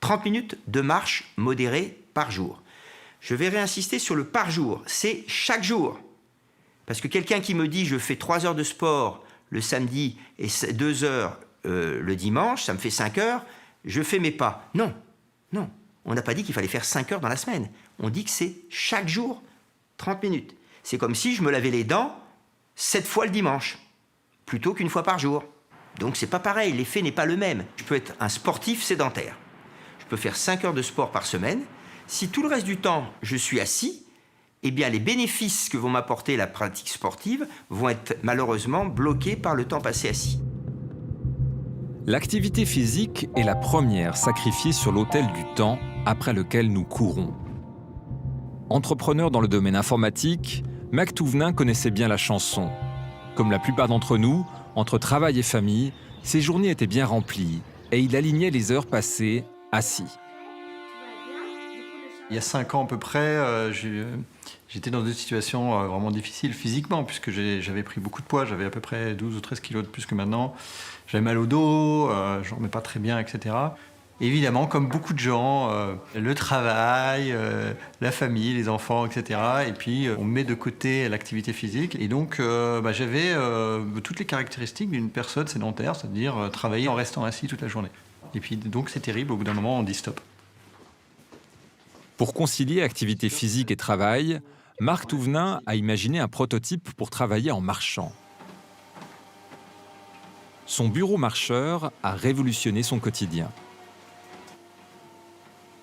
30 minutes de marche modérée par jour. Je vais réinsister sur le par jour, c'est chaque jour. Parce que quelqu'un qui me dit je fais 3 heures de sport le samedi et 2 heures le dimanche, ça me fait 5 heures, je fais mes pas. Non, non, on n'a pas dit qu'il fallait faire 5 heures dans la semaine. On dit que c'est chaque jour 30 minutes. C'est comme si je me lavais les dents 7 fois le dimanche, plutôt qu'une fois par jour. Donc c'est pas pareil, l'effet n'est pas le même. Je peux être un sportif sédentaire. Je peux faire 5 heures de sport par semaine. Si tout le reste du temps, je suis assis, eh bien les bénéfices que vont m'apporter la pratique sportive vont être malheureusement bloqués par le temps passé assis. L'activité physique est la première sacrifiée sur l'autel du temps après lequel nous courons. Entrepreneur dans le domaine informatique, Mac Touvenin connaissait bien la chanson. Comme la plupart d'entre nous, entre travail et famille, ses journées étaient bien remplies et il alignait les heures passées assis. Il y a 5 ans à peu près, j'étais dans une situation vraiment difficile physiquement, puisque j'avais pris beaucoup de poids, j'avais à peu près 12 ou 13 kilos de plus que maintenant. J'avais mal au dos, je ne dormais pas très bien, etc. Évidemment, comme beaucoup de gens, le travail, la famille, les enfants, etc. Et puis, on met de côté l'activité physique. Et donc, j'avais toutes les caractéristiques d'une personne sédentaire, c'est-à-dire travailler en restant assis toute la journée. Et puis, donc, c'est terrible. Au bout d'un moment, on dit stop. Pour concilier activité physique et travail, Marc Touvenin a imaginé un prototype pour travailler en marchant. Son bureau marcheur a révolutionné son quotidien.